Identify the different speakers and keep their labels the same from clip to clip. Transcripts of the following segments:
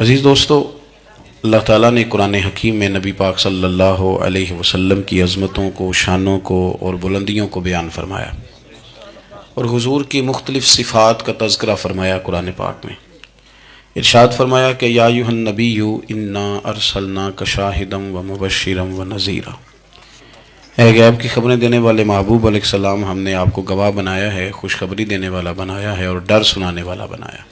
Speaker 1: عزیز دوستو، اللہ تعالیٰ نے قرآن حکیم میں نبی پاک صلی اللہ علیہ وسلم کی عظمتوں کو، شانوں کو اور بلندیوں کو بیان فرمایا، اور حضور کی مختلف صفات کا تذکرہ فرمایا قرآن پاک میں۔ ارشاد فرمایا کہ یا ایھا النبی انا ارسلناک شاہدا ومبشرا ونذیرا، اے غیب کی خبریں دینے والے محبوب علیہ السلام، ہم نے آپ کو گواہ بنایا ہے، خوشخبری دینے والا بنایا ہے اور ڈر سنانے والا بنایا۔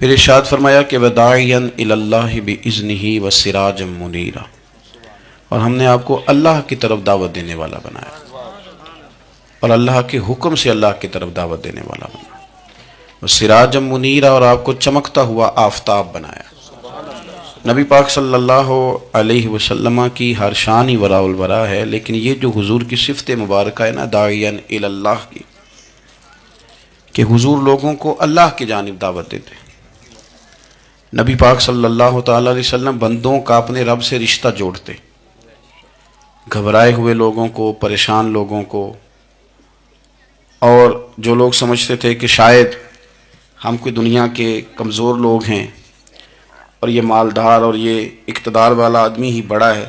Speaker 1: پھر ارشاد فرمایا کہ وداعیا الی اللہ باذنہ وسراجا منیرا، اور ہم نے آپ کو اللہ کی طرف دعوت دینے والا بنایا اور اللہ کے حکم سے اللہ کی طرف دعوت دینے والا بنایا، وسراجا منیرا، اور آپ کو چمکتا ہوا آفتاب بنایا۔ نبی پاک صلی اللہ علیہ وسلم کی ہر شان ہی وراء الورا ہے، لیکن یہ جو حضور کی صفت مبارکہ ہے نا، داعیا الی اللہ کی، کہ حضور لوگوں کو اللہ کی جانب دعوت دیتے ہیں۔ نبی پاک صلی اللہ تعالیٰ علیہ وسلم بندوں کا اپنے رب سے رشتہ جوڑتے، گھبرائے ہوئے لوگوں کو، پریشان لوگوں کو، اور جو لوگ سمجھتے تھے کہ شاید ہم کوئی دنیا کے کمزور لوگ ہیں اور یہ مالدار اور یہ اقتدار والا آدمی ہی بڑا ہے،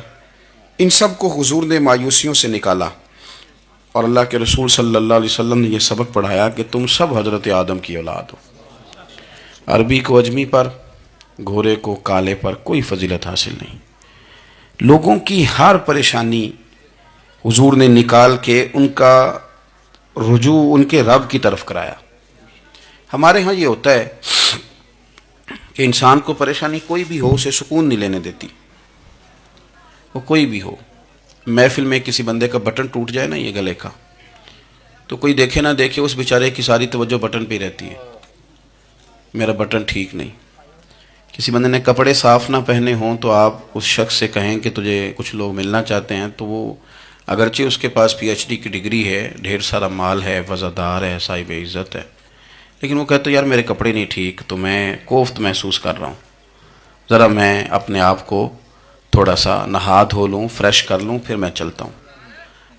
Speaker 1: ان سب کو حضور نے مایوسیوں سے نکالا، اور اللہ کے رسول صلی اللہ علیہ وسلم نے یہ سبق پڑھایا کہ تم سب حضرت آدم کی اولاد ہو۔ عربی کو اجمی پر، گھورے کو کالے پر کوئی فضیلت حاصل نہیں۔ لوگوں کی ہر پریشانی حضور نے نکال کے ان کا رجوع ان کے رب کی طرف کرایا۔ ہمارے ہاں یہ ہوتا ہے کہ انسان کو پریشانی کوئی بھی ہو اسے سکون نہیں لینے دیتی، وہ کوئی بھی ہو۔ محفل میں کسی بندے کا بٹن ٹوٹ جائے نا یہ گلے کا، تو کوئی دیکھے نہ دیکھے اس بیچارے کی ساری توجہ بٹن پہ رہتی ہے، میرا بٹن ٹھیک نہیں۔ کسی بندے نے کپڑے صاف نہ پہنے ہوں تو آپ اس شخص سے کہیں کہ تجھے کچھ لوگ ملنا چاہتے ہیں، تو وہ اگرچہ اس کے پاس پی ایچ ڈی کی ڈگری ہے، ڈھیر سارا مال ہے، وزادار ہے، صاحب عزت ہے، لیکن وہ کہتے یار میرے کپڑے نہیں ٹھیک، تو میں کوفت محسوس کر رہا ہوں، ذرا میں اپنے آپ کو تھوڑا سا نہا دھو لوں، فریش کر لوں، پھر میں چلتا ہوں۔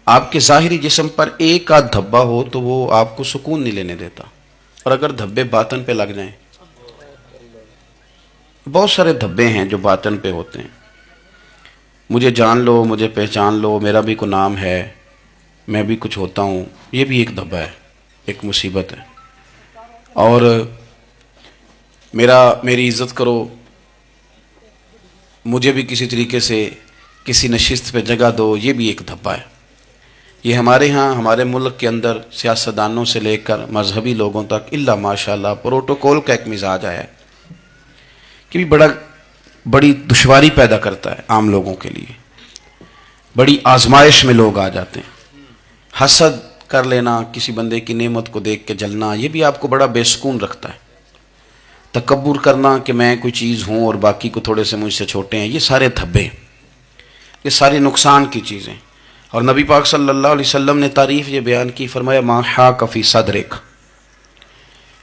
Speaker 1: آپ کے ظاہری جسم پر ایک آدھ دھبا ہو تو وہ آپ کو سکون نہیں لینے دیتا، اور اگر دھبے باطن پہ لگ جائیں، بہت سارے دھبے ہیں جو باطن پہ ہوتے ہیں، مجھے جان لو، مجھے پہچان لو، میرا بھی کوئی نام ہے، میں بھی کچھ ہوتا ہوں، یہ بھی ایک دھبا ہے، ایک مصیبت ہے۔ اور میری عزت کرو، مجھے بھی کسی طریقے سے کسی نشست پہ جگہ دو، یہ بھی ایک دھبا ہے۔ یہ ہمارے ہاں، ہمارے ملک کے اندر سیاستدانوں سے لے کر مذہبی لوگوں تک الا ماشاءاللہ پروٹوکول کا ایک مزاج آیا ہے کہ بھی بڑی دشواری پیدا کرتا ہے عام لوگوں کے لیے، بڑی آزمائش میں لوگ آ جاتے ہیں۔ حسد کر لینا، کسی بندے کی نعمت کو دیکھ کے جلنا، یہ بھی آپ کو بڑا بے سکون رکھتا ہے۔ تکبر کرنا کہ میں کوئی چیز ہوں اور باقی کو تھوڑے سے مجھ سے چھوٹے ہیں، یہ سارے دھبے، یہ سارے نقصان کی چیزیں۔ اور نبی پاک صلی اللہ علیہ وسلم نے تعریف یہ بیان کی، فرمایا ما حاک فی صدرک،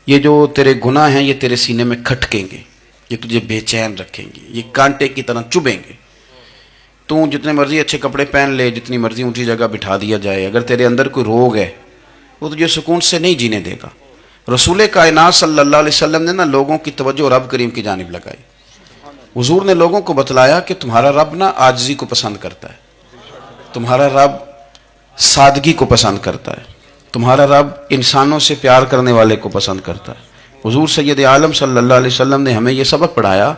Speaker 1: یہ جو تیرے گناہ ہیں یہ تیرے سینے میں کھٹکیں گے، یہ تجھے بے چین رکھیں گے، یہ کانٹے کی طرح چبھیں گے۔ تو جتنے مرضی اچھے کپڑے پہن لے، جتنی مرضی اونچی جگہ بٹھا دیا جائے، اگر تیرے اندر کوئی روگ ہے وہ تجھے سکون سے نہیں جینے دے گا۔ رسول کائنات صلی اللہ علیہ وسلم نے نا لوگوں کی توجہ رب کریم کی جانب لگائی۔ حضور نے لوگوں کو بتلایا کہ تمہارا رب نا عاجزی کو پسند کرتا ہے، تمہارا رب سادگی کو پسند کرتا ہے، تمہارا رب انسانوں سے پیار کرنے والے کو پسند کرتا ہے۔ حضور سید عالم صلی اللہ علیہ وسلم نے ہمیں یہ سبق پڑھایا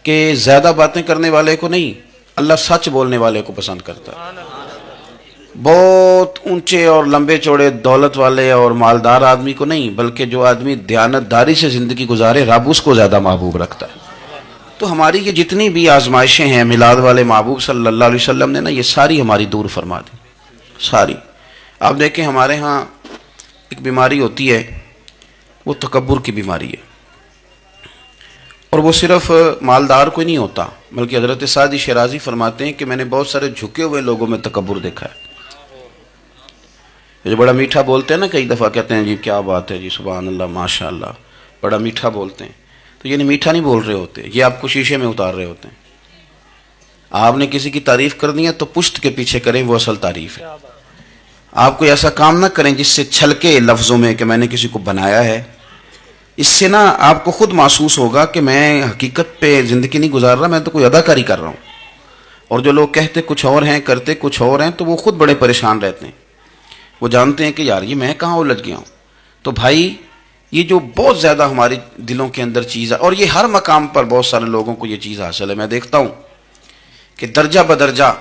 Speaker 1: کہ زیادہ باتیں کرنے والے کو نہیں، اللہ سچ بولنے والے کو پسند کرتا ہے۔ بہت اونچے اور لمبے چوڑے دولت والے اور مالدار آدمی کو نہیں، بلکہ جو آدمی دیانت داری سے زندگی گزارے، رب اس کو زیادہ محبوب رکھتا ہے۔ تو ہماری یہ جتنی بھی آزمائشیں ہیں، میلاد والے محبوب صلی اللہ علیہ وسلم نے نا یہ ساری ہماری دور فرما دی، ساری۔ آپ دیکھیں ہمارے ہاں ایک بیماری ہوتی ہے، وہ تکبر کی بیماری ہے، اور وہ صرف مالدار کو نہیں ہوتا، بلکہ حضرت سعدی شیرازی فرماتے ہیں کہ میں نے بہت سارے جھکے ہوئے لوگوں میں تکبر دیکھا ہے۔ جو بڑا میٹھا بولتے ہیں نا، کئی دفعہ کہتے ہیں جی کیا بات ہے جی، سبحان اللہ، ماشاء اللہ، بڑا میٹھا بولتے ہیں، تو یہ نہیں میٹھا نہیں بول رہے ہوتے، یہ آپ کو شیشے میں اتار رہے ہوتے ہیں۔ آپ نے کسی کی تعریف کرنی ہے تو پشت کے پیچھے کریں، وہ اصل تعریف ہے۔ آپ کوئی ایسا کام نہ کریں جس سے چھلکے لفظوں میں کہ میں نے کسی کو بنایا ہے، اس سے نا آپ کو خود محسوس ہوگا کہ میں حقیقت پہ زندگی نہیں گزار رہا، میں تو کوئی اداکاری کر رہا ہوں. اور جو لوگ کہتے کچھ اور ہیں کرتے کچھ اور ہیں تو وہ خود بڑے پریشان رہتے ہیں. وہ جانتے ہیں کہ یار یہ میں کہاں الجھ گیا ہوں. تو بھائی یہ جو بہت زیادہ ہمارے دلوں کے اندر چیز ہے، اور یہ ہر مقام پر بہت سارے لوگوں کو یہ چیز حاصل ہے. میں دیکھتا ہوں کہ درجہ بدرجہ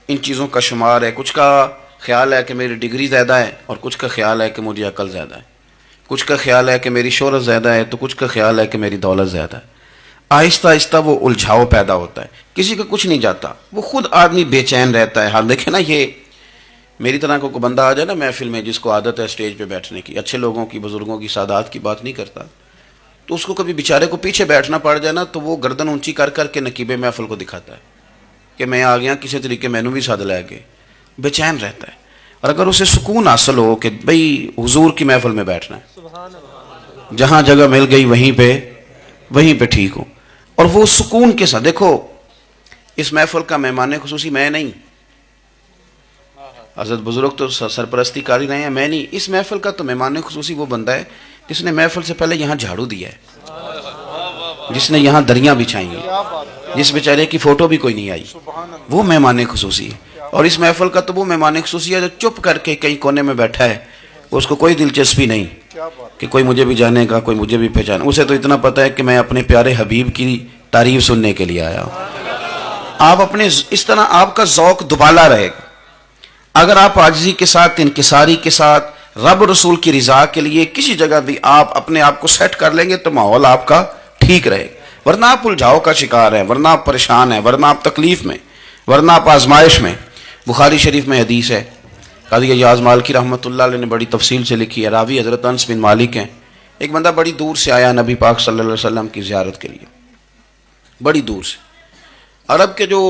Speaker 1: ان چیزوں کا شمار ہے. کچھ کا خیال ہے کہ میری ڈگری زیادہ ہے، اور کچھ کا خیال ہے کہ مجھے عقل زیادہ ہے. کچھ کا خیال ہے کہ میری شہرت زیادہ ہے، تو کچھ کا خیال ہے کہ میری دولت زیادہ ہے. آہستہ آہستہ وہ الجھاؤ پیدا ہوتا ہے. کسی کا کچھ نہیں جاتا، وہ خود آدمی بے چین رہتا ہے. حال دیکھیں نا، یہ میری طرح کو بندہ آ جائے نا محفل میں، جس کو عادت ہے اسٹیج پہ بیٹھنے کی، اچھے لوگوں کی، بزرگوں کی، سادات کی بات نہیں کرتا، تو اس کو کبھی بیچارے کو پیچھے بیٹھنا پڑ جائے نا، تو وہ گردن اونچی کر کر کے نقیب محفل کو دکھاتا ہے کہ میں آ گیا، کسی طریقے مینوں بھی ساتھ لے کے. بے چین رہتا ہے. اور اگر اسے سکون حاصل ہو کہ بھئی حضور کی محفل میں بیٹھنا ہے، جہاں جگہ مل گئی وہیں پہ ٹھیک ہو، اور وہ سکون کے ساتھ. دیکھو اس محفل کا مہمان خصوصی میں نہیں، حضرت بزرگ تو سرپرستی کاری رہے ہیں، میں نہیں. اس محفل کا تو مہمان خصوصی وہ بندہ ہے جس نے محفل سے پہلے یہاں جھاڑو دیا ہے، جس نے یہاں دریاں بچھائی ہیں، جس بیچارے کی فوٹو بھی کوئی نہیں آئی، وہ مہمان خصوصی ہے. اور اس محفل کا تو وہ مہمان خصوصی ہے جو چپ کر کے کہیں کونے میں بیٹھا ہے، اس کو کوئی دلچسپی نہیں کہ کوئی مجھے بھی جانے گا، کوئی مجھے بھی پہچانے. اسے تو اتنا پتہ ہے کہ میں اپنے پیارے حبیب کی تعریف سننے کے لیے آیا ہوں. آپ اپنے اس طرح آپ کا ذوق دبالا رہے گا. اگر آپ عاجزی کے ساتھ، انکساری کے ساتھ، رب رسول کی رضا کے لیے کسی جگہ بھی آپ اپنے آپ کو سیٹ کر لیں گے تو ماحول آپ کا ٹھیک رہے گا. ورنہ آپ الجھاؤ کا شکار ہیں، ورنہ آپ پریشان ہیں، ورنہ آپ تکلیف میں، ورنہ آپ آزمائش میں. بخاری شریف میں حدیث ہے، قاضی ایاز مالکی رحمۃ اللہ علیہ نے بڑی تفصیل سے لکھی ہے. راوی حضرت انس بن مالک ہیں. ایک بندہ بڑی دور سے آیا نبی پاک صلی اللہ علیہ وسلم کی زیارت کے لیے، بڑی دور سے. عرب کے جو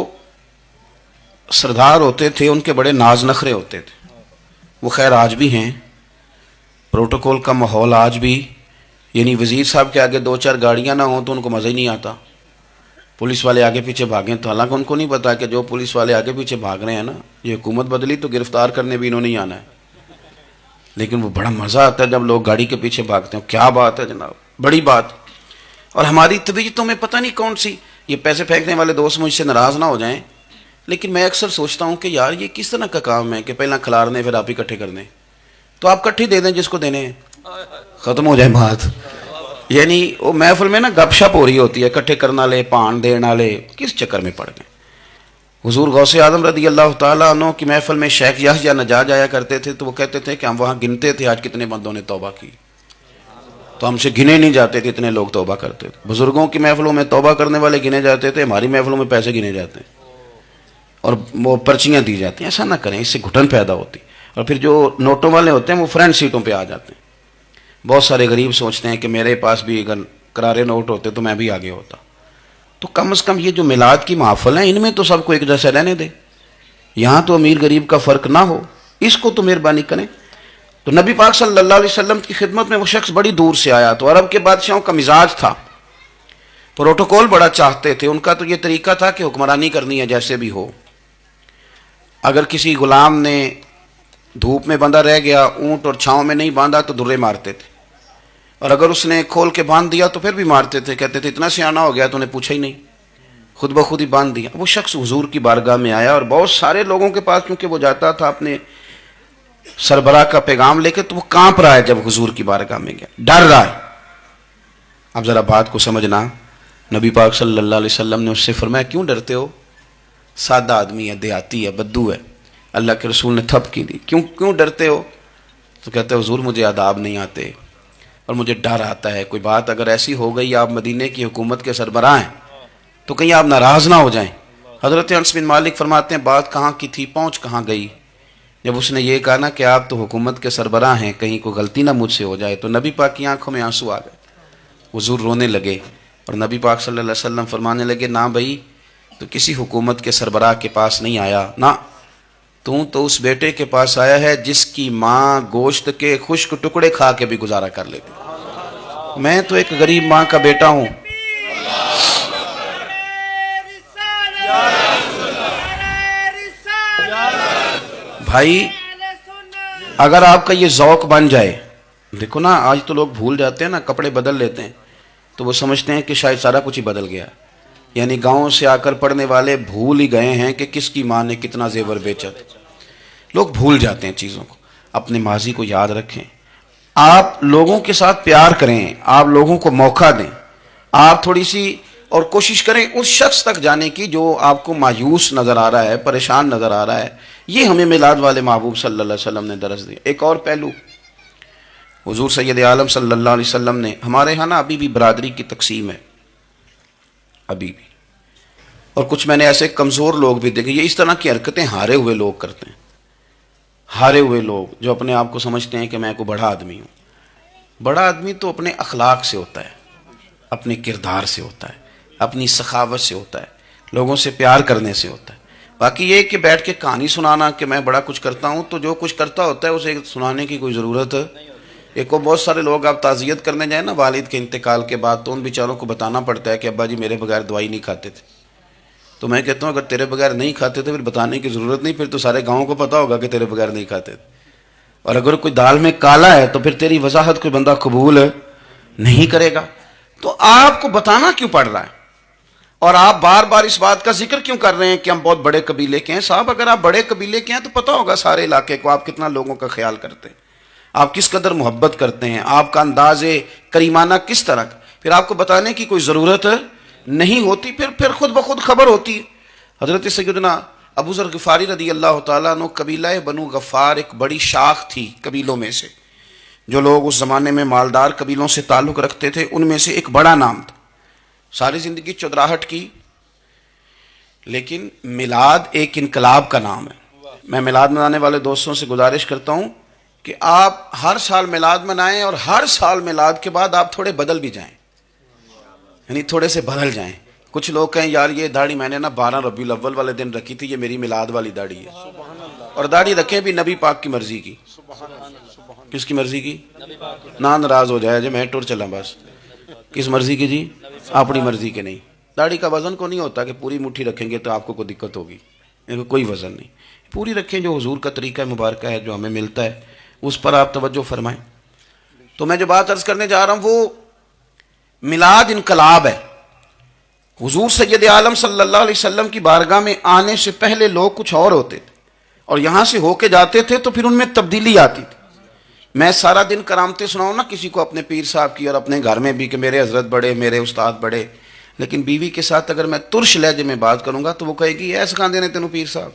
Speaker 1: سردار ہوتے تھے ان کے بڑے ناز نخرے ہوتے تھے. وہ خیر آج بھی ہیں، پروٹوکول کا ماحول آج بھی، یعنی وزیر صاحب کے آگے دو چار گاڑیاں نہ ہوں تو ان کو مزہ ہی نہیں آتا. پولیس والے آگے پیچھے بھاگیں تو حالانکہ ان کو نہیں پتا کہ جو پولیس والے آگے پیچھے بھاگ رہے ہیں نا، یہ حکومت بدلی تو گرفتار کرنے بھی انہوں نے آنا ہے. لیکن وہ بڑا مزہ آتا ہے جب لوگ گاڑی کے پیچھے بھاگتے ہیں. کیا بات ہے جناب، بڑی بات. اور ہماری طبیعتوں میں پتہ نہیں کون سی، یہ پیسے پھینکنے والے دوست مجھ سے ناراض نہ ہو جائیں، لیکن میں اکثر سوچتا ہوں کہ یار یہ کس طرح کا کام ہے کہ پہلا کھلارنے پھر آپ اکٹھے کر دیں. تو آپ کٹھے دے دیں جس کو دینے ہیں، ختم ہو جائے بات. یعنی وہ محفل میں نا گپ شپ ہو رہی ہوتی ہے، اکٹھے کرنا لے پان دینا لے، کس چکر میں پڑ گئے. حضور غوث اعظم رضی اللہ تعالیٰ عنہ کی محفل میں شیخ یحییٰ نجار جایا کرتے تھے تو وہ کہتے تھے کہ ہم وہاں گنتے تھے آج کتنے بندوں نے توبہ کی، تو ہم سے گنے نہیں جاتے تھے، اتنے لوگ توبہ کرتے تھے. بزرگوں کی محفلوں میں توبہ کرنے والے گنے جاتے تھے، ہماری محفلوں میں پیسے گنے جاتے ہیں اور وہ پرچیاں دی جاتی ہیں. ایسا نہ کریں، اس سے گھٹن پیدا ہوتی. اور پھر جو نوٹوں والے ہوتے ہیں وہ فرنٹ سیٹوں پہ آ جاتے ہیں. بہت سارے غریب سوچتے ہیں کہ میرے پاس بھی اگر کرارے نوٹ ہوتے تو میں بھی آگے ہوتا. تو کم از کم یہ جو میلاد کی محافل ہیں ان میں تو سب کو ایک جیسے رہنے دے، یہاں تو امیر غریب کا فرق نہ ہو، اس کو تو مہربانی کریں. تو نبی پاک صلی اللہ علیہ وسلم کی خدمت میں وہ شخص بڑی دور سے آیا. تو عرب کے بادشاہوں کا مزاج تھا، پروٹوکول بڑا چاہتے تھے. ان کا تو یہ طریقہ تھا کہ حکمرانی کرنی ہے جیسے بھی ہو. اگر کسی غلام نے دھوپ میں بندھا رہ گیا، اونٹ اور چھاؤں میں نہیں باندھا تو درے مارتے تھے، اور اگر اس نے کھول کے باندھ دیا تو پھر بھی مارتے تھے. کہتے تھے اتنا سیانا ہو گیا تو نے پوچھا ہی نہیں، خود بخود ہی باندھ دیا. وہ شخص حضور کی بارگاہ میں آیا اور بہت سارے لوگوں کے پاس کیونکہ وہ جاتا تھا اپنے سربراہ کا پیغام لے کے، تو وہ کانپ رہا ہے جب حضور کی بارگاہ میں گیا، ڈر رہا ہے. اب ذرا بات کو سمجھنا، نبی پاک صلی اللہ علیہ وسلم نے اس سے فرمایا کیوں ڈرتے ہو؟ سادہ آدمی ہے، دیہاتی ہے، بدو ہے. اللہ کے رسول نے تھپ کی دی، کیوں ڈرتے ہو؟ تو کہتے ہیں حضور مجھے آداب نہیں آتے اور مجھے ڈر آتا ہے، کوئی بات اگر ایسی ہو گئی، آپ مدینے کی حکومت کے سربراہ ہیں تو کہیں آپ ناراض نہ ہو جائیں. حضرت انس بن مالک فرماتے ہیں بات کہاں کی تھی، پہنچ کہاں گئی. جب اس نے یہ کہا نا کہ آپ تو حکومت کے سربراہ ہیں، کہیں کوئی غلطی نہ مجھ سے ہو جائے، تو نبی پاک کی آنکھوں میں آنسو آ گئے. حضور رونے لگے اور نبی پاک صلی اللہ علیہ وسلم فرمانے لگے نہ بھائی تو کسی حکومت کے سربراہ کے پاس نہیں آیا، نہ تو اس بیٹے کے پاس آیا ہے جس کی ماں گوشت کے خشک ٹکڑے کھا کے بھی گزارا کر لیتی. میں تو ایک غریب ماں کا بیٹا ہوں. بھائی اگر آپ کا یہ ذوق بن جائے، دیکھو نا، آج تو لوگ بھول جاتے ہیں نا، کپڑے بدل لیتے ہیں تو وہ سمجھتے ہیں کہ شاید سارا کچھ ہی بدل گیا، یعنی گاؤں سے آ کر پڑھنے والے بھول ہی گئے ہیں کہ کس کی ماں نے کتنا زیور بیچا تھا۔ لوگ بھول جاتے ہیں چیزوں کو، اپنے ماضی کو یاد رکھیں، آپ لوگوں کے ساتھ پیار کریں، آپ لوگوں کو موقع دیں، آپ تھوڑی سی اور کوشش کریں اس شخص تک جانے کی جو آپ کو مایوس نظر آ رہا ہے، پریشان نظر آ رہا ہے۔ یہ ہمیں میلاد والے محبوب صلی اللہ علیہ وسلم نے درس دیا۔ ایک اور پہلو، حضور سید عالم صلی اللہ علیہ وسلم نے، ہمارے ہاں نا ابھی بھی برادری کی تقسیم ہے، ابھی بھی، اور کچھ میں نے ایسے کمزور لوگ بھی دیکھے، یہ اس طرح کی حرکتیں ہارے ہوئے لوگ کرتے ہیں، ہارے ہوئے لوگ جو اپنے آپ کو سمجھتے ہیں کہ میں کوئی بڑا آدمی ہوں۔ بڑا آدمی تو اپنے اخلاق سے ہوتا ہے، اپنے کردار سے ہوتا ہے، اپنی سخاوت سے ہوتا ہے، لوگوں سے پیار کرنے سے ہوتا ہے۔ باقی یہ کہ بیٹھ کے کہانی سنانا کہ میں بڑا کچھ کرتا ہوں، تو جو کچھ کرتا ہوتا ہے اسے سنانے کی کوئی ضرورت ایک کو بہت سارے لوگ آپ تعزیت کرنے جائیں نا والد کے انتقال کے بعد، تو ان بیچاروں کو بتانا پڑتا ہے کہ ابا جی میرے بغیر دوائی نہیں کھاتے تھے۔ تو میں کہتا ہوں اگر تیرے بغیر نہیں کھاتے تھے پھر بتانے کی ضرورت نہیں، پھر تو سارے گاؤں کو پتا ہوگا کہ تیرے بغیر نہیں کھاتے تھے۔ اور اگر کوئی دال میں کالا ہے تو پھر تیری وضاحت کوئی بندہ قبول نہیں کرے گا۔ تو آپ کو بتانا کیوں پڑ رہا ہے، اور آپ بار بار اس بات کا ذکر کیوں کر رہے ہیں کہ ہم بہت بڑے قبیلے کے ہیں؟ صاحب اگر آپ بڑے قبیلے کے ہیں تو پتا ہوگا سارے علاقے کو آپ کتنا لوگوں کا خیال کرتے ہیں، آپ کس قدر محبت کرتے ہیں، آپ کا انداز کریمانہ کس طرح کا، پھر آپ کو بتانے کی کوئی ضرورت نہیں ہوتی، پھر خود بخود خبر ہوتی ہے۔ حضرت سیدنا ابو ذر غفاری رضی اللہ تعالیٰ عنہ، قبیلہ بنو غفار ایک بڑی شاخ تھی قبیلوں میں سے، جو لوگ اس زمانے میں مالدار قبیلوں سے تعلق رکھتے تھے، ان میں سے ایک بڑا نام تھا۔ ساری زندگی چودراہٹ کی، لیکن میلاد ایک انقلاب کا نام ہے۔ میں میلاد منانے والے دوستوں سے گزارش کرتا ہوں کہ آپ ہر سال میلاد منائیں، اور ہر سال میلاد کے بعد آپ تھوڑے بدل بھی جائیں، یعنی تھوڑے سے بدل جائیں۔ کچھ لوگ کہیں یار یہ داڑھی میں نے نا 12 ربیع الاول والے دن رکھی تھی، یہ میری میلاد والی داڑھی ہے، اور داڑھی رکھیں بھی نبی پاک کی مرضی کی۔ کس کی مرضی کی؟ نہ ناراض ہو جائے جی میں ٹور چلا، بس کس مرضی کی جی؟ اپنی مرضی کے نہیں۔ داڑھی کا وزن کو نہیں ہوتا کہ پوری مٹھی رکھیں گے تو آپ کو کوئی دقت ہوگی، کوئی وزن نہیں، پوری رکھیں، جو حضور کا طریقہ مبارکہ ہے جو ہمیں ملتا ہے اس پر آپ توجہ فرمائیں۔ تو میں جو بات عرض کرنے جا رہا ہوں وہ میلاد انقلاب ہے۔ حضور سید عالم صلی اللہ علیہ وسلم کی بارگاہ میں آنے سے پہلے لوگ کچھ اور ہوتے تھے، اور یہاں سے ہو کے جاتے تھے تو پھر ان میں تبدیلی آتی تھی۔ میں سارا دن کرامتیں سناؤں نا کسی کو اپنے پیر صاحب کی، اور اپنے گھر میں بھی کہ میرے حضرت بڑے، میرے استاد بڑے، لیکن بیوی کے ساتھ اگر میں ترش لہجے میں بات کروں گا تو وہ کہے گی ایسا سکھاتے ہیں تینوں پیر صاحب،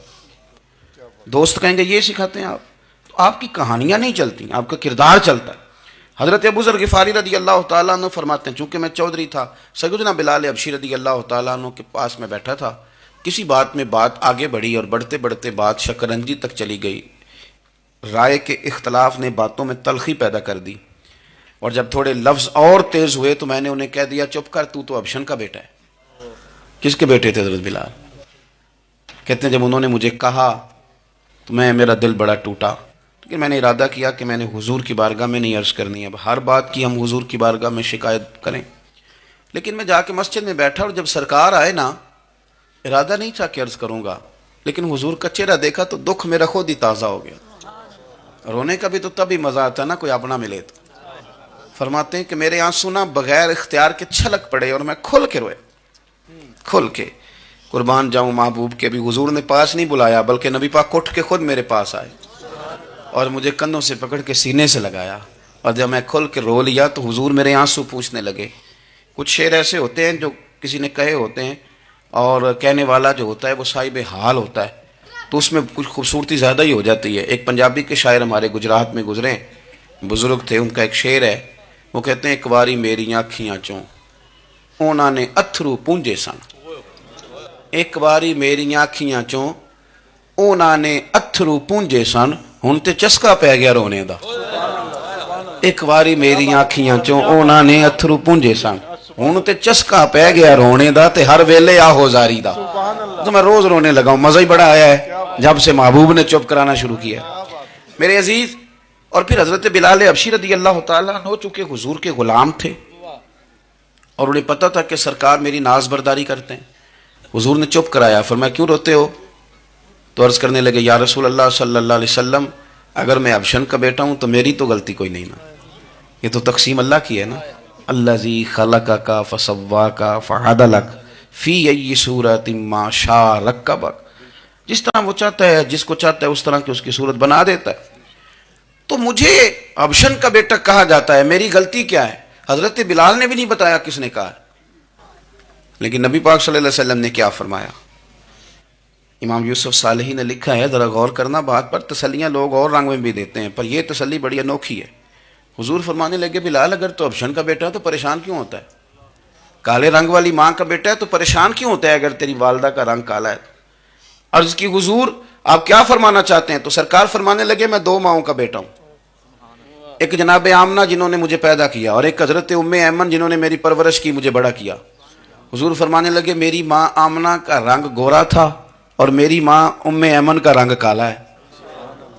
Speaker 1: دوست کہیں گے یہ سکھاتے ہیں آپ۔ تو آپ کی کہانیاں نہیں چلتی، آپ کا کردار چلتا ہے۔ حضرت ابو ذر غفاری رضی اللہ تعالیٰ عنہ فرماتے ہیں، چونکہ میں چودھری تھا، سیدنا بلال حبشی رضی اللہ تعالیٰ عنہ کے پاس میں بیٹھا تھا، کسی بات میں بات آگے بڑھی اور بڑھتے بڑھتے بات شکرنجی تک چلی گئی، رائے کے اختلاف نے باتوں میں تلخی پیدا کر دی، اور جب تھوڑے لفظ اور تیز ہوئے تو میں نے انہیں کہہ دیا چپ کر، تو ابشن کا بیٹا ہے۔ کس کے بیٹے تھے حضرت بلال؟ کہتے ہیں جب انہوں نے مجھے کہا تو میرا دل بڑا ٹوٹا، لیکن میں نے ارادہ کیا کہ میں نے حضور کی بارگاہ میں نہیں عرض کرنی ہے، اب ہر بات کی ہم حضور کی بارگاہ میں شکایت کریں۔ لیکن میں جا کے مسجد میں بیٹھا، اور جب سرکار آئے نا، ارادہ نہیں تھا کہ عرض کروں گا، لیکن حضور کا چہرہ دیکھا تو دکھ میرا خود ہی تازہ ہو گیا۔ رونے کا بھی تو تب ہی مزہ آتا ہے نا کوئی اپنا ملے تو۔ فرماتے ہیں کہ میرے آنسو نہ بغیر اختیار کے چھلک پڑے، اور میں کھل کے روئے، کھل کے۔ قربان جاؤں محبوب کے، بھی حضور نے پاس نہیں بلایا بلکہ نبی پاک اٹھ کے خود میرے پاس آئے اور مجھے کندھوں سے پکڑ کے سینے سے لگایا، اور جب میں کھل کے رو لیا تو حضور میرے آنسو پوچھنے لگے۔ کچھ شعر ایسے ہوتے ہیں جو کسی نے کہے ہوتے ہیں، اور کہنے والا جو ہوتا ہے وہ صاحب حال ہوتا ہے، تو اس میں کچھ خوبصورتی زیادہ ہی ہو جاتی ہے۔ ایک پنجابی کے شاعر ہمارے گجرات میں گزرے، بزرگ تھے، ان کا ایک شعر ہے، وہ کہتے ہیں ایک باری میری آنکھیاں چوں انہوں نے اتھرو پونجے سن، ایک باری میری آنکھیاں چوں انہوں نے اتھرو پونجے سن، ہن تے چسکا پی گیا رونے دا۔ ایک باری میری آنکھیاں چوں انہوں نے اتھرو پونجے سن، ہن تے چسکا پی گیا رونے دا، تے ہر ویلے آہو زاری دا۔ تو میں روز رونے لگا ہوں، مزہ ہی بڑا آیا ہے جب سے محبوب نے چپ کرانا شروع کیا میرے عزیز۔ اور پھر حضرت بلال حبشی رضی اللہ تعالیٰ عنہ چونکہ حضور کے غلام تھے، اور انہیں پتہ تھا کہ سرکار میری ناز برداری کرتے ہیں، حضور نے چپ کرایا۔ فرمایا کیوں روتے ہو؟ تو عرض کرنے لگے یا رسول اللہ صلی اللہ علیہ وسلم، اگر میں ابشن کا بیٹا ہوں تو میری تو غلطی کوئی نہیں نا، یہ تو تقسیم اللہ کی ہے نا. الذی خلقک فسواک فعدلک فی ای صورت ما شاء رکبک. جس طرح وہ چاہتا ہے، جس کو چاہتا ہے اس طرح کی اس کی صورت بنا دیتا ہے. تو مجھے ابشن کا بیٹا کہا جاتا ہے، میری غلطی کیا ہے؟ حضرت بلال نے بھی نہیں بتایا کس نے کہا ہے، لیکن نبی پاک صلی اللہ علیہ وسلم نے کیا فرمایا. امام یوسف صالحی نے لکھا ہے، ذرا غور کرنا بات پر. تسلیاں لوگ اور رنگ میں بھی دیتے ہیں، پر یہ تسلی بڑی انوکھی ہے. حضور فرمانے لگے بلال اگر تو ابشن کا بیٹا ہے تو پریشان کیوں ہوتا ہے؟ کالے رنگ والی ماں کا بیٹا ہے تو پریشان کیوں ہوتا ہے اگر تیری والدہ کا رنگ کالا ہے؟ عرض کی حضور آپ کیا فرمانا چاہتے ہیں؟ تو سرکار فرمانے لگے میں دو ماؤں کا بیٹا ہوں، ایک جناب آمنہ جنہوں نے مجھے پیدا کیا، اور ایک حضرت ام ایمن جنہوں نے میری پرورش کی، مجھے بڑا کیا. حضور فرمانے لگے میری ماں آمنہ کا رنگ گورا تھا اور میری ماں ام ایمن کا رنگ کالا ہے.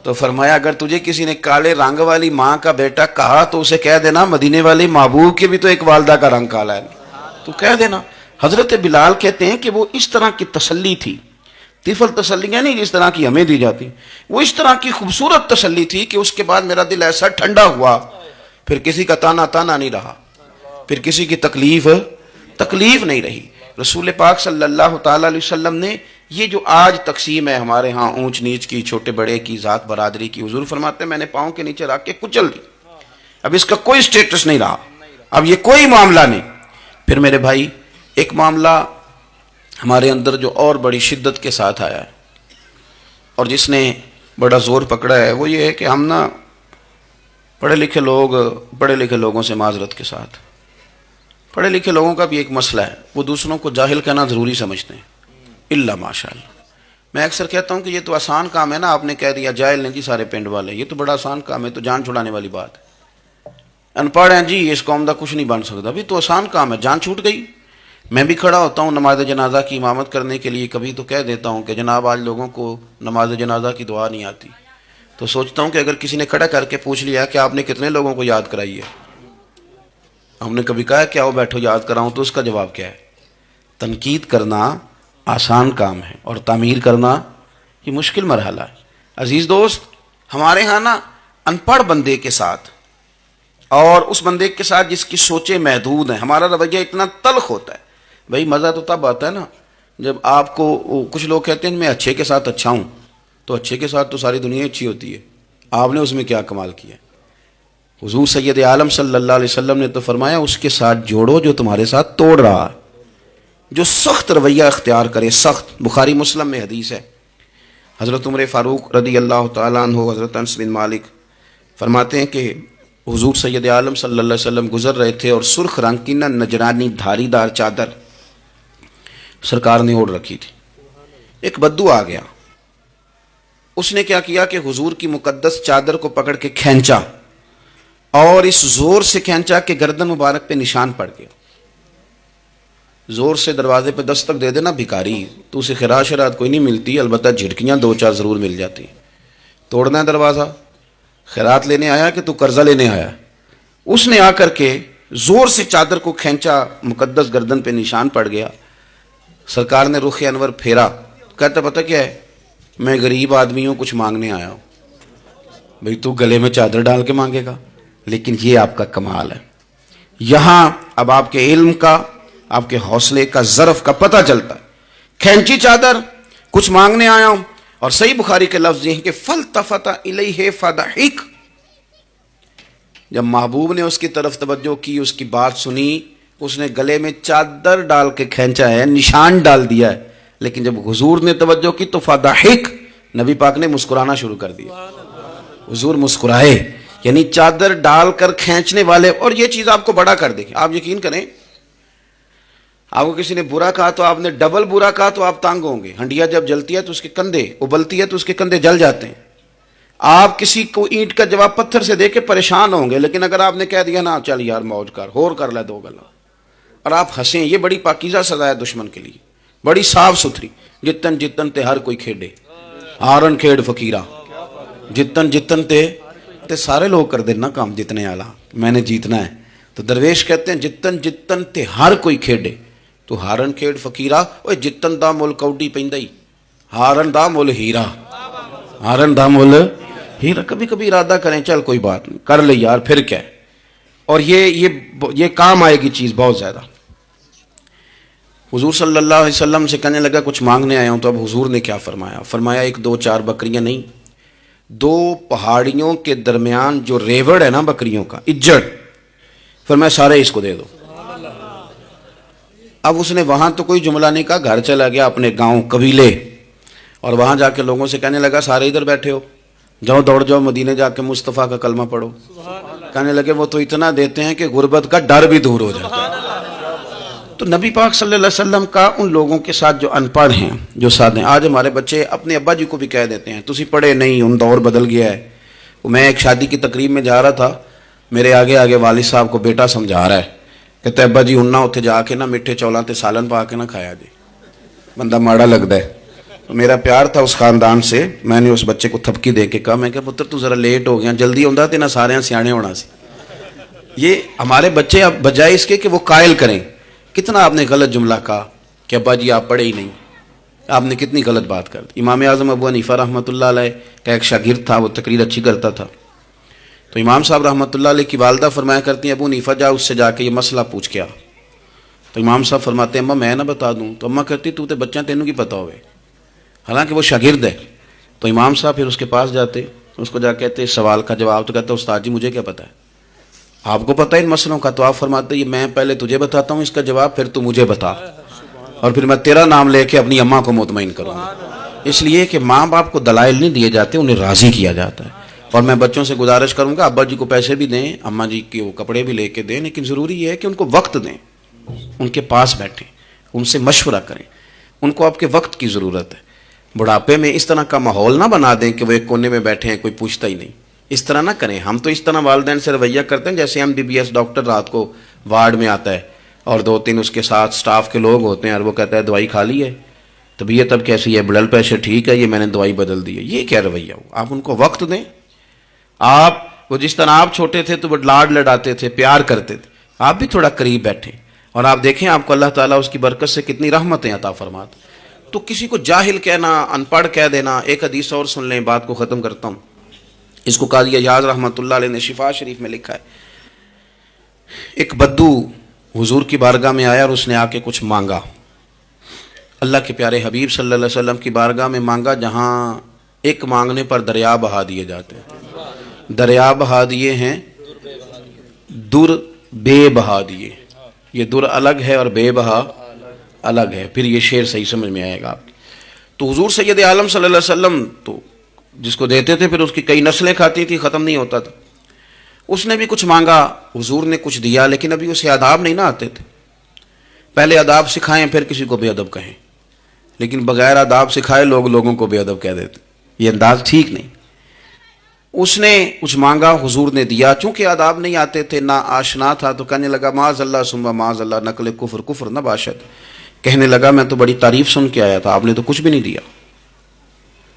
Speaker 1: تو فرمایا اگر تجھے کسی نے کالے رنگ والی ماں کا بیٹا کہا تو اسے کہہ دینا مدینے والے محبوب کے بھی تو ایک والدہ کا رنگ کالا ہے، تو کہہ دینا. حضرت بلال کہتے ہیں کہ وہ اس طرح کی تسلی تھی، طفل تسلیاں نہیں جس طرح کی ہمیں دی جاتی، وہ اس طرح کی خوبصورت تسلی تھی کہ اس کے بعد میرا دل ایسا ٹھنڈا ہوا، پھر کسی کا تانا تانا نہیں رہا، پھر کسی کی تکلیف نہیں رہی. رسول پاک صلی اللہ تعالی علیہ وسلم نے یہ جو آج تقسیم ہے ہمارے ہاں اونچ نیچ کی، چھوٹے بڑے کی، ذات برادری کی، حضور فرماتے ہیں میں نے پاؤں کے نیچے رکھ کے کچل دی، اب اس کا کوئی سٹیٹس نہیں رہا، اب یہ کوئی معاملہ نہیں. پھر میرے بھائی ایک معاملہ ہمارے اندر جو اور بڑی شدت کے ساتھ آیا ہے اور جس نے بڑا زور پکڑا ہے، وہ یہ ہے کہ ہم نا پڑھے لکھے لوگوں سے معذرت کے ساتھ، پڑھے لکھے لوگوں کا بھی ایک مسئلہ ہے، وہ دوسروں کو جاہل کہنا ضروری سمجھتے ہیں، الا ماشاء اللہ. میں اکثر کہتا ہوں کہ یہ تو آسان کام ہے نا، آپ نے کہہ دیا جاہل نہیں جی سارے پنڈ والے، یہ تو بڑا آسان کام ہے، تو جان چھڑانے والی بات ہے. ان پڑھ ہیں جی اس قوم دا کچھ نہیں بن سکتا، بھی تو آسان کام ہے، جان چھوٹ گئی. میں بھی کھڑا ہوتا ہوں نماز جنازہ کی امامت کرنے کے لیے، کبھی تو کہہ دیتا ہوں کہ جناب آج لوگوں کو نماز جنازہ کی دعا نہیں آتی، تو سوچتا ہوں کہ اگر کسی نے کھڑا کر کے پوچھ لیا کہ آپ نے کتنے لوگوں کو یاد کرائی ہے، ہم نے کبھی کہا کہ آؤ بیٹھو یاد کراؤں، تو اس کا جواب کیا ہے؟ تنقید کرنا آسان کام ہے اور تعمیر کرنا یہ مشکل مرحلہ ہے. عزیز دوست، ہمارے ہاں نا ان پڑھ بندے کے ساتھ اور اس بندے کے ساتھ جس کی سوچیں محدود ہیں، ہمارا رویہ اتنا تلخ ہوتا ہے. بھائی مزہ تو تب آتا ہے نا جب آپ کو، کچھ لوگ کہتے ہیں میں اچھے کے ساتھ اچھا ہوں، تو اچھے کے ساتھ تو ساری دنیا اچھی ہوتی ہے، آپ نے اس میں کیا کمال کیا؟ حضور سید عالم صلی اللہ علیہ وسلم نے تو فرمایا اس کے ساتھ جوڑو جو تمہارے ساتھ توڑ رہا ہے، جو سخت رویہ اختیار کرے، سخت. بخاری مسلم میں حدیث ہے، حضرت عمر فاروق رضی اللہ تعالیٰ عنہ، حضرت انس بن مالک فرماتے ہیں کہ حضور سید عالم صلی اللہ علیہ وسلم گزر رہے تھے اور سرخ رنگ کی نہ نجرانی دھاری دار چادر سرکار نے اوڑھ رکھی تھی. ایک بدو آ گیا، اس نے کیا کیا کہ حضور کی مقدس چادر کو پکڑ کے کھینچا، اور اس زور سے کھینچا کہ گردن مبارک پہ نشان پڑ گیا. زور سے دروازے پہ دستک دے دینا بھکاری، تو اسے خراش شرات کوئی نہیں ملتی، البتہ جھٹکیاں دو چار ضرور مل جاتی. توڑنا ہے دروازہ، خیرات لینے آیا کہ تو قرضہ لینے آیا؟ اس نے آ کر کے زور سے چادر کو کھینچا، مقدس گردن پہ نشان پڑ گیا. سرکار نے رخ انور پھیرا، کہتا پتہ کیا ہے، میں غریب آدمی ہوں، کچھ مانگنے آیا ہوں. بھئی تو گلے میں چادر ڈال کے مانگے گا؟ لیکن یہ آپ کا کمال ہے. یہاں اب آپ کے علم کا، آپ کے حوصلے کا، ظرف کا پتہ چلتا ہے. کھینچی چادر، کچھ مانگنے آیا ہوں. اور صحیح بخاری کے لفظ یہ ہیں کہ فَالْتَفَتَ إِلَيْهِ فَضَحِكَ، جب محبوب نے اس کی طرف توجہ کی، اس کی بات سنی، اس نے گلے میں چادر ڈال کے کھینچا ہے، نشان ڈال دیا ہے. لیکن جب حضور نے توجہ کی تو فَضَحِكَ، نبی پاک نے مسکرانا شروع کر دیا. حضور مسکرائے، یعنی چادر ڈال کر کھینچنے والے. اور یہ چیز آپ کو بڑا کر دے گی. آپ یقین کریں، آپ کو کسی نے برا کہا تو آپ نے ڈبل برا کہا تو آپ تانگ ہوں گے. ہنڈیا جب جلتی ہے تو اس کے کندھے، ابلتی ہے تو اس کے کندھے جل جاتے ہیں. آپ کسی کو اینٹ کا جواب پتھر سے دے کے پریشان ہوں گے، لیکن اگر آپ نے کہہ دیا نا چل یار موج کر، ہور کر لے دو گلا، اور آپ ہنسیں، یہ بڑی پاکیزہ سزا ہے دشمن کے لیے، بڑی صاف ستھری. جتن جتن تے ہر کوئی کھیڈے، ہارن کھیڑ فقیرہ، جتن جتن تے سارے لوگ کر دینا کام، جتنے آلہ میں نے جیتنا ہے. تو درویش کہتے ہیں جتن جتن تے ہر کوئی کھیڈے، تو ہارن کھیڑ فقیرہ. اوے جتن دا مل کوڈی پیندائی، ہارن دا مل ہیرا، ہارن دا مل ہیرا. کبھی کبھی ارادہ کریں چل کوئی بات نہیں کر لے یار، پھر کیا ہے. اور یہ کام آئے گی چیز بہت زیادہ. حضور صلی اللہ علیہ وسلم سے کہنے لگا کچھ مانگنے آیا ہوں. تو اب حضور نے کیا فرمایا؟ فرمایا 1 2 4 بکریاں نہیں، 2 پہاڑیوں کے درمیان جو ریوڑ ہے نا بکریوں کا، اجڑ، فرمایا سارے اس کو دے دو. اب اس نے وہاں تو کوئی جملہ نہیں کہا، گھر چلا گیا اپنے گاؤں قبیلے، اور وہاں جا کے لوگوں سے کہنے لگا سارے ادھر بیٹھے ہو، جاؤ دوڑ جاؤ مدینے جا کے مصطفیٰ کا کلمہ پڑھو. کہنے لگے وہ تو اتنا دیتے ہیں کہ غربت کا ڈر بھی دور ہو جاتا ہے. تو نبی پاک صلی اللہ علیہ وسلم کا ان لوگوں کے ساتھ جو ان پڑھ ہیں، جو ساتھ ہیں. آج ہمارے بچے اپنے ابا جی کو بھی کہہ دیتے ہیں تسی پڑھے نہیں، ان دور بدل گیا ہے. میں ایک شادی کی تقریب میں جا رہا تھا، میرے آگے والد صاحب کو بیٹا سمجھا رہا ہے، کہتے ابا جی ہن نہ اتنے جا کے نہ میٹھے چولاں تے سالن پا کے نہ کھایا جی، بندہ ماڑا لگتا ہے. میرا پیار تھا اس خاندان سے، میں نے اس بچے کو تھپکی دے کے کہا، میں کہا پتر تو ذرا لیٹ ہو گیا، جلدی ہوندا تے نہ سارے سیانے ہونا سی. یہ ہمارے بچے اب بجائے اس کے کہ وہ قائل کریں، کتنا آپ نے غلط جملہ کہا کہ ابا جی آپ پڑھے ہی نہیں، آپ نے کتنی غلط بات کر دی. امام اعظم ابو حنیفہ رحمۃ اللہ علیہ کا ایک شاگرد تھا، وہ تقریر اچھی کرتا تھا. تو امام صاحب رحمۃ اللہ علیہ کی والدہ فرمایا کرتی ہیں ابو حنیفہ جا اس سے جا کے یہ مسئلہ پوچھ کے آ. تو امام صاحب فرماتے ہیں اماں میں نہ بتا دوں. تو اماں کہتی تو تے بچہ تینوں کی پتہ ہوئے، حالانکہ وہ شاگرد ہے. تو امام صاحب پھر اس کے پاس جاتے، اس کو جا کہتے سوال کا جواب. تو کہتا استاد جی مجھے کیا پتہ ہے، آپ کو پتہ ہے ان مسئلوں کا. تو آپ فرماتے یہ میں پہلے تجھے بتاتا ہوں اس کا جواب، پھر تو مجھے بتا، اور پھر میں تیرا نام لے کے اپنی اماں کو مطمئن کروں گا. اس لیے کہ ماں باپ کو دلائل نہیں دیے جاتے، انہیں راضی کیا جاتا ہے. اور میں بچوں سے گزارش کروں گا ابا جی کو پیسے بھی دیں، اماں جی کے وہ کپڑے بھی لے کے دیں، لیکن ضروری یہ ہے کہ ان کو وقت دیں، ان کے پاس بیٹھیں، ان سے مشورہ کریں. ان کو آپ کے وقت کی ضرورت ہے. بڑھاپے میں اس طرح کا ماحول نہ بنا دیں کہ وہ ایک کونے میں بیٹھے ہیں، کوئی پوچھتا ہی نہیں. اس طرح نہ کریں. ہم تو اس طرح والدین سے رویہ کرتے ہیں جیسے MBBS ڈاکٹر رات کو وارڈ میں آتا ہے اور 2 3 اس کے ساتھ سٹاف کے لوگ ہوتے ہیں، اور وہ کہتا ہے دوائی کھا لی ہے، طبیعت اب کیسی ہے، بلڈ پریشر ٹھیک ہے، یہ میں نے دوائی بدل دی ہے. یہ کیا رویہ ہو؟ آپ ان کو وقت دیں. آپ وہ جس طرح آپ چھوٹے تھے تو وہ لاڈ لڑاتے تھے، پیار کرتے تھے، آپ بھی تھوڑا قریب بیٹھیں اور آپ دیکھیں آپ کو اللہ تعالیٰ اس کی برکت سے کتنی رحمتیں عطا فرماتے. تو کسی کو جاہل کہنا، ان پڑھ کہہ دینا. ایک حدیث اور سن لیں، بات کو ختم کرتا ہوں. اس کو قاضی ایاز رحمۃ اللہ علیہ نے شفا شریف میں لکھا ہے. ایک بدو حضور کی بارگاہ میں آیا اور اس نے آ کے کچھ مانگا. اللہ کے پیارے حبیب صلی اللہ علیہ وسلم کی بارگاہ میں مانگا جہاں ایک مانگنے پر دریا بہا دیے جاتے ہیں. دریا بہا دیے ہیں، در بے بہا دیے. یہ در الگ ہے اور بے بہا الگ ہے. پھر یہ شعر صحیح سمجھ میں آئے گا آپ. تو حضور سید عالم صلی اللہ علیہ وسلم تو جس کو دیتے تھے پھر اس کی کئی نسلیں کھاتی تھی، ختم نہیں ہوتا تھا. اس نے بھی کچھ مانگا، حضور نے کچھ دیا، لیکن ابھی اسے آداب نہیں نہ آتے تھے. پہلے آداب سکھائیں پھر کسی کو بے ادب کہیں، لیکن بغیر آداب سکھائے لوگوں کو بے ادب کہہ دیتے. یہ انداز ٹھیک نہیں. اس نے کچھ مانگا، حضور نے دیا. چونکہ آداب نہیں آتے تھے، نہ آشنا تھا، تو کہنے لگا معاذ اللہ ثم معاذ اللہ نقل کفر نہ باشد. کہنے لگا میں تو بڑی تعریف سن کے آیا تھا، آپ نے تو کچھ بھی نہیں دیا.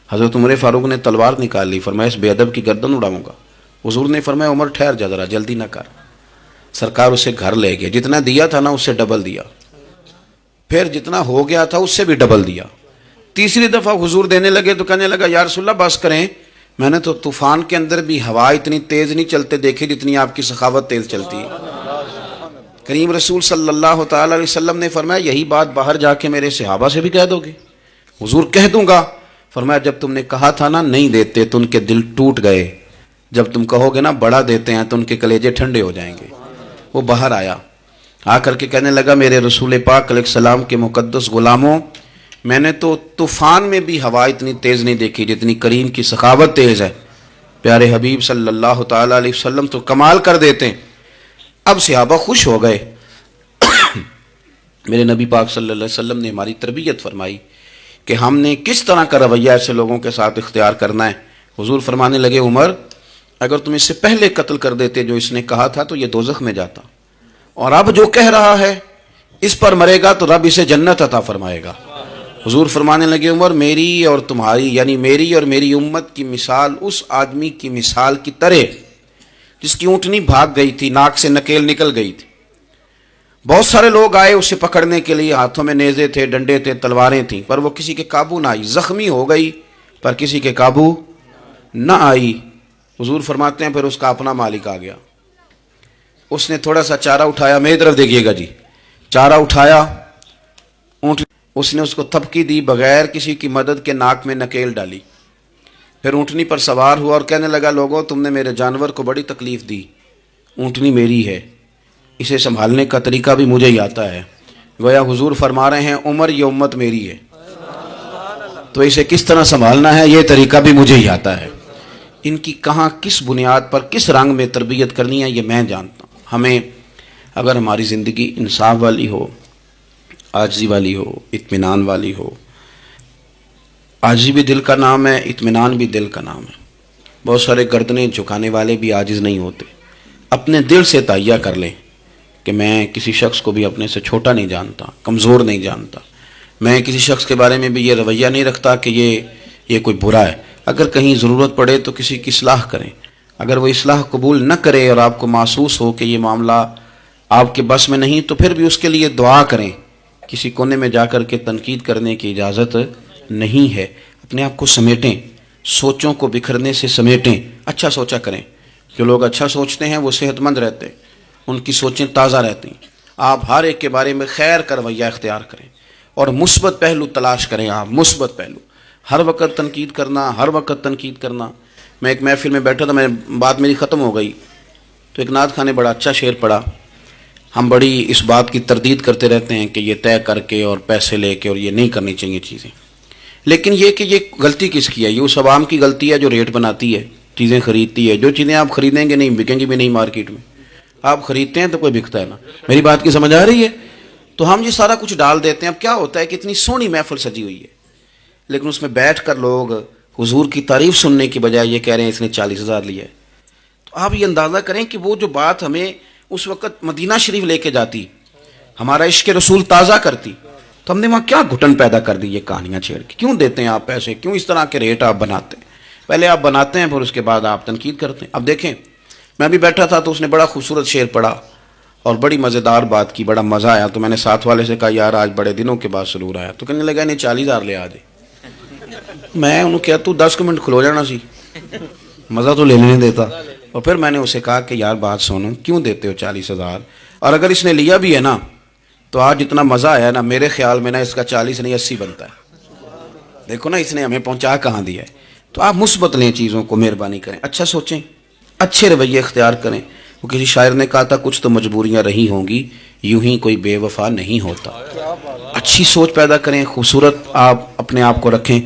Speaker 1: حضرت عمر فاروق نے تلوار نکال لی، فرمایا اس بے ادب کی گردن اڑاؤں گا. حضور نے فرمایا عمر ٹھہر جا ذرا، جلدی نہ کر. سرکار اسے گھر لے گئے. جتنا دیا تھا نا اس سے ڈبل دیا، پھر جتنا ہو گیا تھا اس سے بھی ڈبل دیا. تیسری دفعہ حضور دینے لگے تو کہنے لگا یا رسول اللہ بس کریں، میں نے تو طوفان کے اندر بھی ہوا اتنی تیز نہیں چلتے دیکھی جتنی آپ کی سخاوت تیز چلتی ہے. کریم رسول صلی اللہ تعالی علیہ وسلم نے فرمایا یہی بات باہر جا کے میرے صحابہ سے بھی کہہ دو گے؟ حضور کہہ دوں گا. فرمایا جب تم نے کہا تھا نا نہیں دیتے تو ان کے دل ٹوٹ گئے، جب تم کہو گے نا بڑا دیتے ہیں تو ان کے کلیجے ٹھنڈے ہو جائیں گے. وہ باہر آیا، آ کر کے کہنے لگا میرے رسول پاک علیہ السلام کے مقدس غلاموں، میں نے تو طوفان میں بھی ہوا اتنی تیز نہیں دیکھی جتنی کریم کی سخاوت تیز ہے. پیارے حبیب صلی اللہ تعالی علیہ وسلم تو کمال کر دیتے ہیں. اب صحابہ خوش ہو گئے. میرے نبی پاک صلی اللہ علیہ وسلم نے ہماری تربیت فرمائی کہ ہم نے کس طرح کا رویہ ایسے لوگوں کے ساتھ اختیار کرنا ہے. حضور فرمانے لگے عمر اگر تم اس سے پہلے قتل کر دیتے جو اس نے کہا تھا تو یہ دوزخ میں جاتا، اور اب جو کہہ رہا ہے اس پر مرے گا تو رب اسے جنت عطا فرمائے گا. حضور فرمانے لگے عمر میری اور تمہاری یعنی میری اور میری امت کی مثال اس آدمی کی مثال کی طرح جس کی اونٹنی بھاگ گئی تھی، ناک سے نکیل نکل گئی تھی. بہت سارے لوگ آئے اسے پکڑنے کے لیے، ہاتھوں میں نیزے تھے، ڈنڈے تھے، تلواریں تھیں، پر وہ کسی کے قابو نہ آئی. زخمی ہو گئی پر کسی کے قابو نہ آئی. حضور فرماتے ہیں پھر اس کا اپنا مالک آ گیا. اس نے تھوڑا سا چارہ اٹھایا، میری طرف دیکھیے گا جی، چارہ اٹھایا، اونٹ اس نے اس کو تھپکی دی، بغیر کسی کی مدد کے ناک میں نکیل ڈالی، پھر اونٹنی پر سوار ہوا اور کہنے لگا لوگوں تم نے میرے جانور کو بڑی تکلیف دی، اونٹنی میری ہے، اسے سنبھالنے کا طریقہ بھی مجھے ہی آتا ہے۔ گویا حضور فرما رہے ہیں عمر یہ امت میری ہے، تو اسے کس طرح سنبھالنا ہے یہ طریقہ بھی مجھے ہی آتا ہے۔ ان کی کہاں کس بنیاد پر کس رنگ میں تربیت کرنی ہے یہ میں جانتا ہوں۔ ہمیں اگر ہماری زندگی انصاف والی ہو، عاجزی والی ہو، اطمینان والی ہو، عاجزی بھی دل کا نام ہے، اطمینان بھی دل کا نام ہے۔ بہت سارے گردنیں جھکانے والے بھی عاجز نہیں ہوتے۔ اپنے دل سے تہیہ کر لیں کہ میں کسی شخص کو بھی اپنے سے چھوٹا نہیں جانتا، کمزور نہیں جانتا، میں کسی شخص کے بارے میں بھی یہ رویہ نہیں رکھتا کہ یہ کوئی برا ہے۔ اگر کہیں ضرورت پڑے تو کسی کی اصلاح کریں، اگر وہ اصلاح قبول نہ کرے اور آپ کو محسوس ہو کہ یہ معاملہ آپ کے بس میں نہیں تو پھر بھی اس کے لیے دعا کریں۔ کسی کونے میں جا کر کے تنقید کرنے کی اجازت نہیں ہے۔ اپنے آپ کو سمیٹیں، سوچوں کو بکھرنے سے سمیٹیں، اچھا سوچا کریں۔ جو لوگ اچھا سوچتے ہیں وہ صحت مند رہتے ہیں، ان کی سوچیں تازہ رہتی ہیں۔ آپ ہر ایک کے بارے میں خیر کا رویہ اختیار کریں اور مثبت پہلو تلاش کریں۔ آپ مثبت پہلو، ہر وقت تنقید کرنا۔ میں ایک محفل میں بیٹھا تھا، بات میری ختم ہو گئی تو ایک نعت خواں نے بڑا اچھا شعر پڑھا۔ ہم بڑی اس بات کی تردید کرتے رہتے ہیں کہ یہ طے کر کے اور پیسے لے کے اور یہ نہیں کرنی چاہیے چیزیں، لیکن یہ کہ یہ غلطی کس کی ہے؟ یہ اس عوام کی غلطی ہے جو ریٹ بناتی ہے، چیزیں خریدتی ہے۔ جو چیزیں آپ خریدیں گے نہیں بکیں گی بھی نہیں مارکیٹ میں، آپ خریدتے ہیں تو کوئی بکتا ہے نا۔ میری بات کی سمجھ آ رہی ہے؟ تو ہم یہ سارا کچھ ڈال دیتے ہیں۔ اب کیا ہوتا ہے کہ اتنی سونی محفل سجی ہوئی ہے لیکن اس میں بیٹھ کر لوگ حضور کی تعریف سننے کی بجائے یہ کہہ رہے ہیں اس نے 40,000 لیا ہے۔ تو آپ یہ اندازہ کریں کہ وہ جو بات ہمیں اس وقت مدینہ شریف لے کے جاتی، ہمارا عشق رسول تازہ کرتی، تو ہم نے وہاں کیا گھٹن پیدا کر دی یہ کہانیاں چھیڑ کے۔ کیوں دیتے ہیں آپ پیسے؟ کیوں اس طرح کے ریٹ آپ بناتے ہیں؟ پہلے آپ بناتے ہیں پھر اس کے بعد آپ تنقید کرتے ہیں۔ اب دیکھیں، میں بھی بیٹھا تھا تو اس نے بڑا خوبصورت شعر پڑھا اور بڑی مزیدار بات کی، بڑا مزہ آیا۔ تو میں نے ساتھ والے سے کہا یار آج بڑے دنوں کے بعد سرور آیا۔ تو کہنے لگا انہیں 40,000 لے آ دے۔ میں انہوں کہا تو 10 منٹ کھلو جانا سی، مزہ تو لے لینے دیتا۔ اور پھر میں نے اسے کہا کہ یار بات سنو، کیوں دیتے ہو 40,000؟ اور اگر اس نے لیا بھی ہے نا تو آج اتنا مزہ آیا نا، میرے خیال میں نا اس کا 40 نہیں 80 بنتا ہے۔ دیکھو نا اس نے ہمیں پہنچا کہاں دیا ہے۔ تو آپ مثبت لیں چیزوں کو، مہربانی کریں، اچھا سوچیں، اچھے رویے اختیار کریں۔ وہ کسی شاعر نے کہا تھا کچھ تو مجبوریاں رہی ہوں گی، یوں ہی کوئی بے وفا نہیں ہوتا۔ اچھی سوچ پیدا کریں، خوبصورت آپ اپنے آپ کو رکھیں،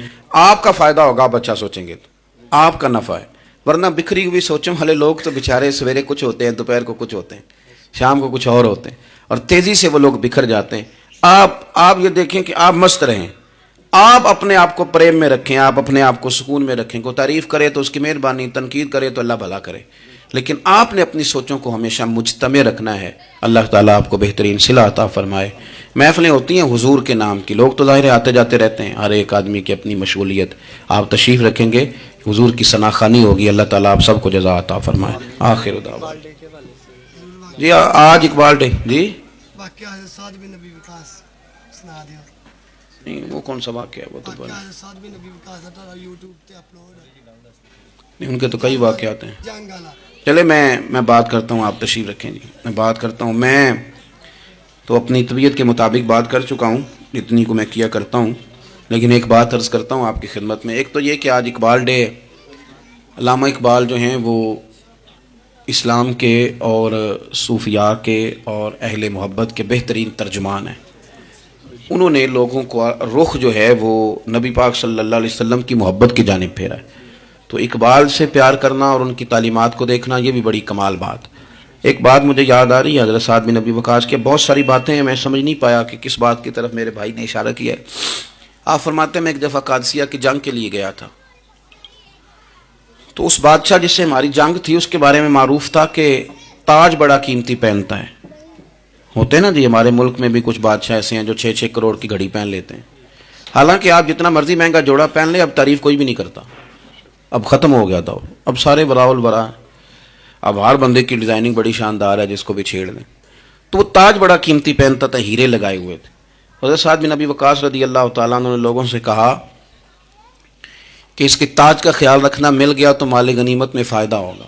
Speaker 1: آپ کا فائدہ ہوگا۔ آپ اچھا سوچیں گے تو آپ کا نفع ہے، ورنہ بکھری ہوئی سوچوں والے لوگ تو بیچارے سویرے کچھ ہوتے ہیں، دوپہر کو کچھ ہوتے ہیں، شام کو کچھ اور ہوتے ہیں، اور تیزی سے وہ لوگ بکھر جاتے ہیں۔ آپ یہ دیکھیں کہ آپ مست رہیں، آپ اپنے آپ کو پریم میں رکھیں، آپ اپنے آپ کو سکون میں رکھیں۔ کوئی تعریف کرے تو اس کی مہربانی، تنقید کرے تو اللہ بھلا کرے، لیکن آپ نے اپنی سوچوں کو ہمیشہ مجتمع رکھنا ہے۔ اللہ تعالیٰ آپ کو بہترین صلہ عطا فرمائے۔ محفلیں ہوتی ہیں حضور کے نام کی، لوگ تو ظاہر آتے جاتے رہتے ہیں، ہر ایک آدمی کی اپنی مشغولیت۔ آپ تشریف رکھیں گے، حضور کی ثنا خوانی ہوگی، اللہ تعالیٰ آپ سب کو جزا عطا فرمائے۔ آخر دعوانا جی آج اقبال ڈے جی نہیں، وہ کون سا واقعہ ہے؟ وہ تو نہیں، ان کے تو کئی واقعات ہیں۔ چلے میں بات کرتا ہوں، آپ تشریف رکھیں جی، میں بات کرتا ہوں۔ میں تو اپنی طبیعت کے مطابق بات کر چکا ہوں، اتنی کو میں کیا کرتا ہوں، لیکن ایک بات عرض کرتا ہوں آپ کی خدمت میں۔ ایک تو یہ کہ آج اقبال ڈے ہے۔ علامہ اقبال جو ہیں وہ اسلام کے اور صوفیاء کے اور اہل محبت کے بہترین ترجمان ہیں۔ انہوں نے لوگوں کو رخ جو ہے وہ نبی پاک صلی اللہ علیہ وسلم کی محبت کی جانب پھیرا ہے۔ تو اقبال سے پیار کرنا اور ان کی تعلیمات کو دیکھنا یہ بھی بڑی کمال بات۔ ایک بات مجھے یاد آ رہی ہے حضرت سعد بن ابی وقاص کے، بہت ساری باتیں ہیں، میں سمجھ نہیں پایا کہ کس بات کی طرف میرے بھائی نے اشارہ کیا ہے۔ آپ فرماتے ہیں میں ایک دفعہ قادسیہ کی جنگ کے لیے گیا تھا، تو اس بادشاہ جس سے ہماری جنگ تھی اس کے بارے میں معروف تھا کہ تاج بڑا قیمتی پہنتا ہے۔ ہوتے ہیں نا جی، ہمارے ملک میں بھی کچھ بادشاہ ایسے ہیں جو 6-6 کروڑ کی گھڑی پہن لیتے ہیں، حالانکہ آپ جتنا مرضی مہنگا جوڑا پہن لیں اب تعریف کوئی بھی نہیں کرتا، اب ختم ہو گیا تھا، اب سارے براء البراء، اب ہر بندے کی ڈیزائننگ بڑی شاندار ہے جس کو بھی چھیڑ لیں۔ تو وہ تاج بڑا قیمتی پہنتا تھا، ہیرے لگائے ہوئے تھے۔ حضرت سعد بن ابی وقاص رضی اللہ تعالیٰ عنہ نے لوگوں سے کہا کہ اس کے تاج کا خیال رکھنا، مل گیا تو مال غنیمت میں فائدہ ہوگا۔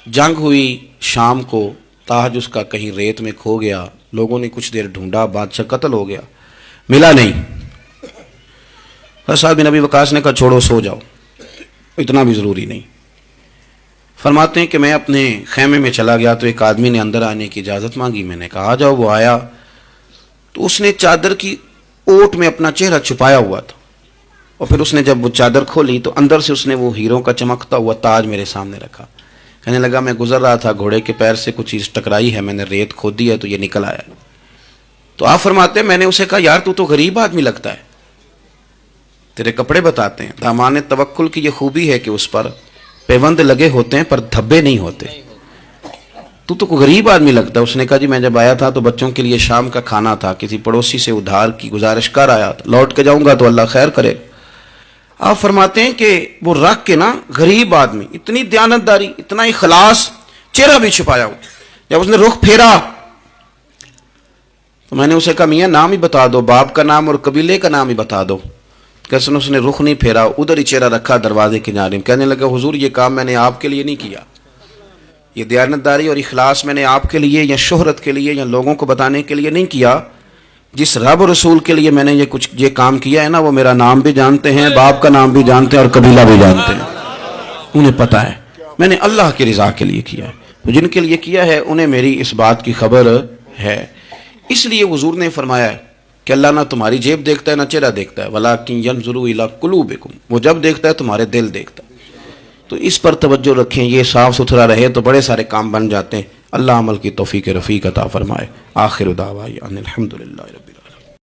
Speaker 1: جنگ ہوئی شام کو، تاج اس کا کہیں ریت میں کھو گیا، لوگوں نے کچھ دیر ڈھونڈا، بادشاہ قتل ہو گیا، ملا نہیں۔ سعد بن ابی وقاص نے کہا چھوڑو سو جاؤ، اتنا بھی ضروری نہیں۔ فرماتے ہیں کہ میں اپنے خیمے میں چلا گیا تو ایک آدمی نے اندر آنے کی اجازت مانگی، میں نے کہا آ جاؤ۔ وہ آیا تو اس نے چادر کی اوٹ میں اپنا چہرہ چھپایا ہوا تھا، اور پھر اس نے جب وہ چادر کھولی تو اندر سے اس نے وہ ہیروں کا چمکتا ہوا تاج میرے سامنے رکھا۔ کہنے لگا میں گزر رہا تھا، گھوڑے کے پیر سے کچھ چیز ٹکرائی ہے، میں نے ریت کھودی ہے تو یہ نکل آیا۔ تو آپ فرماتے ہیں میں نے اسے کہا یار تو غریب آدمی لگتا ہے، تیرے کپڑے بتاتے ہیں۔ دامان توکل کی یہ خوبی ہے کہ اس پر پیوند لگے ہوتے ہیں پر دھبے نہیں ہوتے۔ تو غریب آدمی لگتا ہے۔ اس نے کہا جی میں جب آیا تھا تو بچوں کے لیے شام کا کھانا تھا، کسی پڑوسی سے ادھار کی گزارش کر آیا تھا، لوٹ کے جاؤں گا تو اللہ خیر کرے۔ آپ فرماتے ہیں کہ وہ رکھ کے نا غریب آدمی، اتنی دیانتداری، اتنا اخلاص، چہرہ بھی چھپایا ہو۔ جب اس نے رخ پھیرا تو میں نے اسے کہا میاں نام ہی بتا دو، باپ کا نام اور قبیلے کا نام ہی بتا دو۔ کیسے اس نے رخ نہیں پھیرا، ادھر ہی چہرہ رکھا دروازے کی جانب۔ کہنے لگا حضور یہ کام میں نے آپ کے لیے نہیں کیا، یہ دیانتداری اور اخلاص میں نے آپ کے لیے یا شہرت کے لیے یا لوگوں کو بتانے کے لیے نہیں کیا۔ جس رب و رسول کے لیے میں نے یہ کام کیا ہے نا، وہ میرا نام بھی جانتے ہیں، باپ کا نام بھی جانتے ہیں اور قبیلہ بھی جانتے ہیں، انہیں پتہ ہے میں نے اللہ کی رضا کے لیے کیا ہے۔ تو جن کے لیے کیا ہے انہیں میری اس بات کی خبر ہے۔ اس لیے حضور نے فرمایا ہے کہ اللہ نہ تمہاری جیب دیکھتا ہے نہ چہرہ دیکھتا ہے، وَلَٰكِن يَنظُرُ إِلَىٰ قُلُوبِكُمْ، وہ جب دیکھتا ہے تمہارے دل دیکھتا ہے۔ تو اس پر توجہ رکھیں، یہ صاف ستھرا رہے تو بڑے سارے کام بن جاتے ہیں۔ اللہ عمل کی توفیق رفیق عطا فرمائے۔ آخر دعوانا الحمدللہ رب